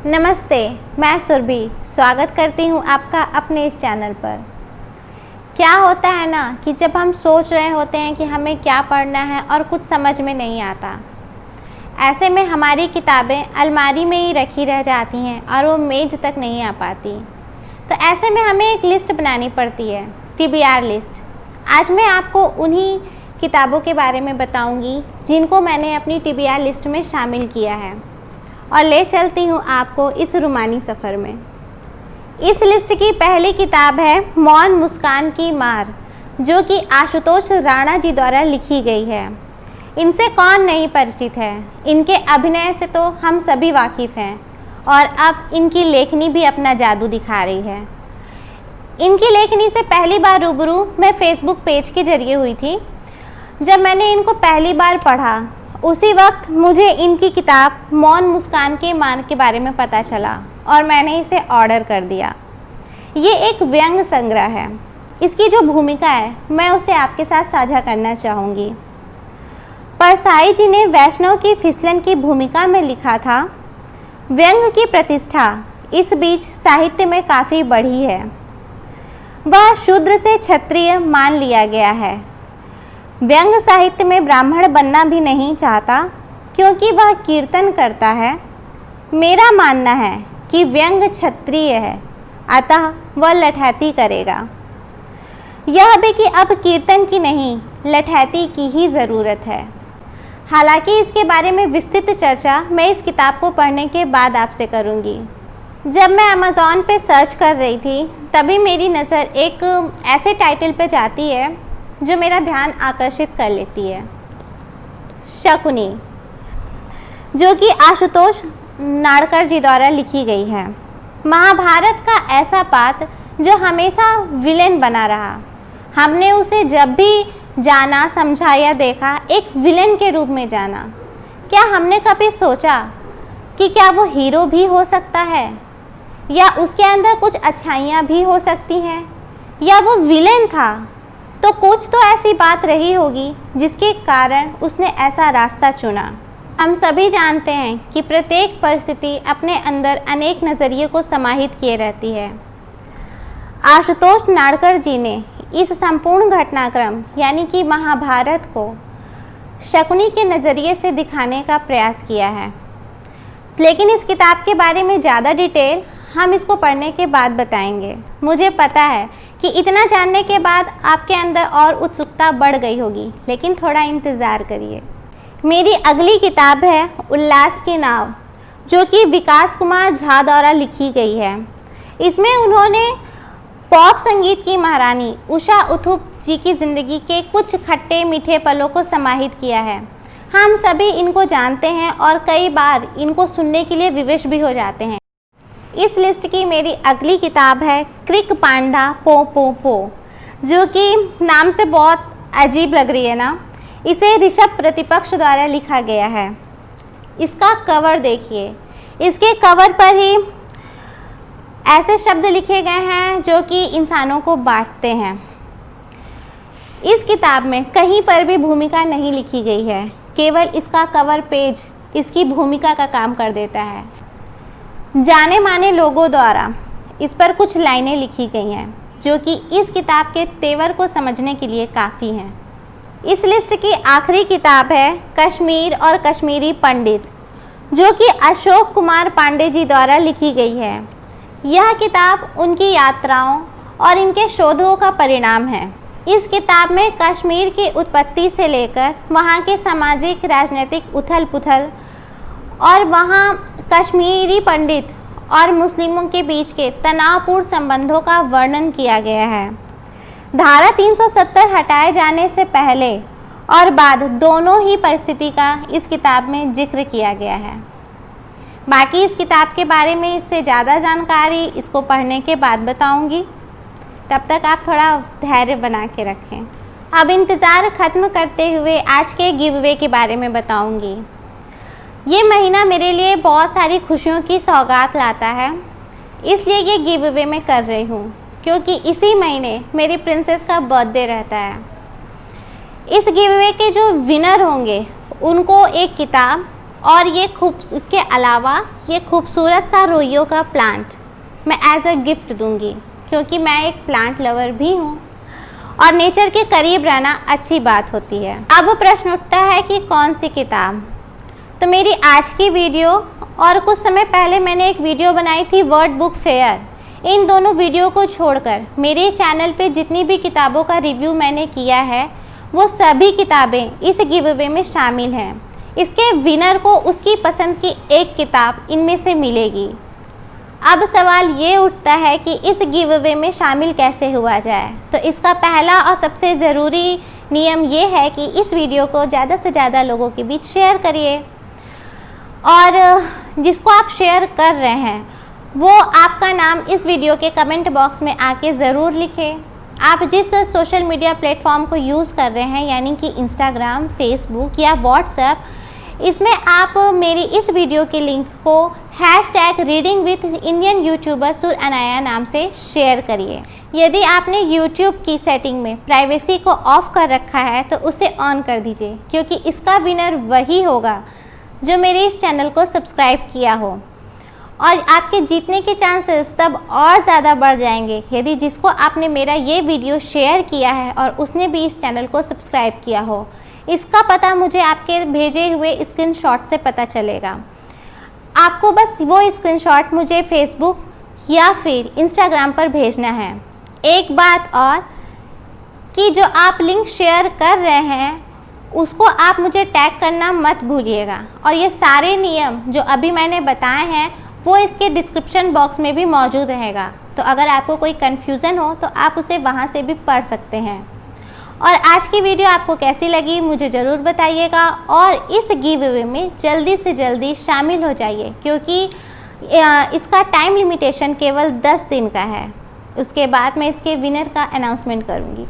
नमस्ते, मैं सुरभि स्वागत करती हूँ आपका अपने इस चैनल पर। क्या होता है ना कि जब हम सोच रहे होते हैं कि हमें क्या पढ़ना है और कुछ समझ में नहीं आता, ऐसे में हमारी किताबें अलमारी में ही रखी रह जाती हैं और वो मेज तक नहीं आ पाती। तो ऐसे में हमें एक लिस्ट बनानी पड़ती है, TBR लिस्ट। आज मैं आपको उन्हीं किताबों के बारे में बताऊंगी जिनको मैंने अपनी TBR लिस्ट में शामिल किया है और ले चलती हूँ आपको इस रूमानी सफ़र में। इस लिस्ट की पहली किताब है मौन मुस्कान की मार, जो कि आशुतोष राणा जी द्वारा लिखी गई है। इनसे कौन नहीं परिचित है, इनके अभिनय से तो हम सभी वाकिफ़ हैं और अब इनकी लेखनी भी अपना जादू दिखा रही है। इनकी लेखनी से पहली बार रूबरू मैं फेसबुक पेज के जरिए हुई थी। जब मैंने इनको पहली बार पढ़ा, उसी वक्त मुझे इनकी किताब मौन मुस्कान के मार के बारे में पता चला और मैंने इसे ऑर्डर कर दिया। ये एक व्यंग्य संग्रह है। इसकी जो भूमिका है मैं उसे आपके साथ साझा करना चाहूँगी। परसाई जी ने वैष्णव की फिसलन की भूमिका में लिखा था, व्यंग्य की प्रतिष्ठा इस बीच साहित्य में काफ़ी बढ़ी है। वह शूद्र से क्षत्रिय मान लिया गया है। व्यंग्य साहित्य में ब्राह्मण बनना भी नहीं चाहता क्योंकि वह कीर्तन करता है। मेरा मानना है कि व्यंग्य क्षत्रिय है, अतः वह लठैती करेगा। यह भी कि अब कीर्तन की नहीं, लठैती की ही ज़रूरत है। हालांकि इसके बारे में विस्तृत चर्चा मैं इस किताब को पढ़ने के बाद आपसे करूंगी। जब मैं अमेज़ॉन पे सर्च कर रही थी, तभी मेरी नज़र एक ऐसे टाइटल पे जाती है जो मेरा ध्यान आकर्षित कर लेती है, शकुनी, जो कि आशुतोष नाड़कर जी द्वारा लिखी गई है। महाभारत का ऐसा पात्र जो हमेशा विलेन बना रहा। हमने उसे जब भी जाना, समझा या देखा, एक विलेन के रूप में जाना। क्या हमने कभी सोचा कि क्या वो हीरो भी हो सकता है, या उसके अंदर कुछ अच्छाइयाँ भी हो सकती हैं, या वो विलेन था तो कुछ तो ऐसी बात रही होगी जिसके कारण उसने ऐसा रास्ता चुना। हम सभी जानते हैं कि प्रत्येक परिस्थिति अपने अंदर अनेक नज़रिए को समाहित किए रहती है। आशुतोष नाड़कर जी ने इस संपूर्ण घटनाक्रम यानी कि महाभारत को शकुनी के नज़रिए से दिखाने का प्रयास किया है। लेकिन इस किताब के बारे में ज़्यादा डिटेल हम इसको पढ़ने के बाद बताएंगे। मुझे पता है कि इतना जानने के बाद आपके अंदर और उत्सुकता बढ़ गई होगी, लेकिन थोड़ा इंतज़ार करिए। मेरी अगली किताब है उल्लास की नाव, जो कि विकास कुमार झा द्वारा लिखी गई है। इसमें उन्होंने पॉप संगीत की महारानी उषा उत्थुप जी की ज़िंदगी के कुछ खट्टे मीठे पलों को समाहित किया है। हम सभी इनको जानते हैं और कई बार इनको सुनने के लिए विवश भी हो जाते हैं। इस लिस्ट की मेरी अगली किताब है क्रिक पांडा पो पो पो, जो कि नाम से बहुत अजीब लग रही है ना। इसे ऋषभ प्रतिपक्ष द्वारा लिखा गया है। इसका कवर देखिए, इसके कवर पर ही ऐसे शब्द लिखे गए हैं जो कि इंसानों को बांटते हैं। इस किताब में कहीं पर भी भूमिका नहीं लिखी गई है, केवल इसका कवर पेज इसकी भूमिका का काम कर देता है। जाने माने लोगों द्वारा इस पर कुछ लाइनें लिखी गई हैं जो कि इस किताब के तेवर को समझने के लिए काफ़ी हैं। इस लिस्ट की आखिरी किताब है कश्मीर और कश्मीरी पंडित, जो कि अशोक कुमार पांडे जी द्वारा लिखी गई है। यह किताब उनकी यात्राओं और इनके शोधों का परिणाम है। इस किताब में कश्मीर की उत्पत्ति से लेकर वहाँ के सामाजिक राजनीतिक उथल पुथल और वहाँ कश्मीरी पंडित और मुस्लिमों के बीच के तनावपूर्ण संबंधों का वर्णन किया गया है। धारा 370 हटाए जाने से पहले और बाद दोनों ही परिस्थिति का इस किताब में जिक्र किया गया है। बाकी इस किताब के बारे में इससे ज़्यादा जानकारी इसको पढ़ने के बाद बताऊंगी। तब तक आप थोड़ा धैर्य बना के रखें। अब इंतज़ार ख़त्म करते हुए आज के गिव अवे के बारे में बताऊंगी। ये महीना मेरे लिए बहुत सारी खुशियों की सौगात लाता है, इसलिए ये गिव अवे मैं कर रही हूँ क्योंकि इसी महीने मेरी प्रिंसेस का बर्थडे रहता है। इस गिव अवे के जो विनर होंगे उनको एक किताब और इसके अलावा ये खूबसूरत सा रोइयों का प्लांट मैं एज अ गिफ्ट दूंगी, क्योंकि मैं एक प्लांट लवर भी हूँ और नेचर के करीब रहना अच्छी बात होती है। अब प्रश्न उठता है कि कौन सी किताब। तो मेरी आज की वीडियो और कुछ समय पहले मैंने एक वीडियो बनाई थी वर्ड बुक फेयर, इन दोनों वीडियो को छोड़कर मेरे चैनल पे जितनी भी किताबों का रिव्यू मैंने किया है वो सभी किताबें इस गिव अवे में शामिल हैं। इसके विनर को उसकी पसंद की एक किताब इनमें से मिलेगी। अब सवाल ये उठता है कि इस गिव अवे में शामिल कैसे हुआ जाए। तो इसका पहला और सबसे ज़रूरी नियम ये है कि इस वीडियो को ज़्यादा से ज़्यादा लोगों के बीच शेयर करिए, और जिसको आप शेयर कर रहे हैं वो आपका नाम इस वीडियो के कमेंट बॉक्स में आके ज़रूर लिखें। आप जिस सोशल मीडिया प्लेटफॉर्म को यूज़ कर रहे हैं, यानी कि इंस्टाग्राम, फेसबुक या व्हाट्सएप, इसमें आप मेरी इस वीडियो के लिंक को #रीडिंग विथ इंडियन यूट्यूबर सुर अनाया नाम से शेयर करिए। यदि आपने यूट्यूब की सेटिंग में प्राइवेसी को ऑफ कर रखा है तो उसे ऑन कर दीजिए, क्योंकि इसका विनर वही होगा जो मेरे इस चैनल को सब्सक्राइब किया हो, और आपके जीतने के चांसेस तब और ज़्यादा बढ़ जाएंगे यदि जिसको आपने मेरा ये वीडियो शेयर किया है और उसने भी इस चैनल को सब्सक्राइब किया हो। इसका पता मुझे आपके भेजे हुए स्क्रीनशॉट से पता चलेगा। आपको बस वो स्क्रीनशॉट मुझे फेसबुक या फिर इंस्टाग्राम पर भेजना है। एक बात और कि जो आप लिंक शेयर कर रहे हैं उसको आप मुझे टैग करना मत भूलिएगा, और ये सारे नियम जो अभी मैंने बताए हैं वो इसके डिस्क्रिप्शन बॉक्स में भी मौजूद रहेगा। तो अगर आपको कोई कन्फ्यूज़न हो तो आप उसे वहाँ से भी पढ़ सकते हैं। और आज की वीडियो आपको कैसी लगी मुझे ज़रूर बताइएगा, और इस गिव अवे में जल्दी से जल्दी शामिल हो जाइए, क्योंकि इसका टाइम लिमिटेशन केवल 10 दिन का है। उसके बाद मैं इसके विनर का अनाउंसमेंट करूँगी।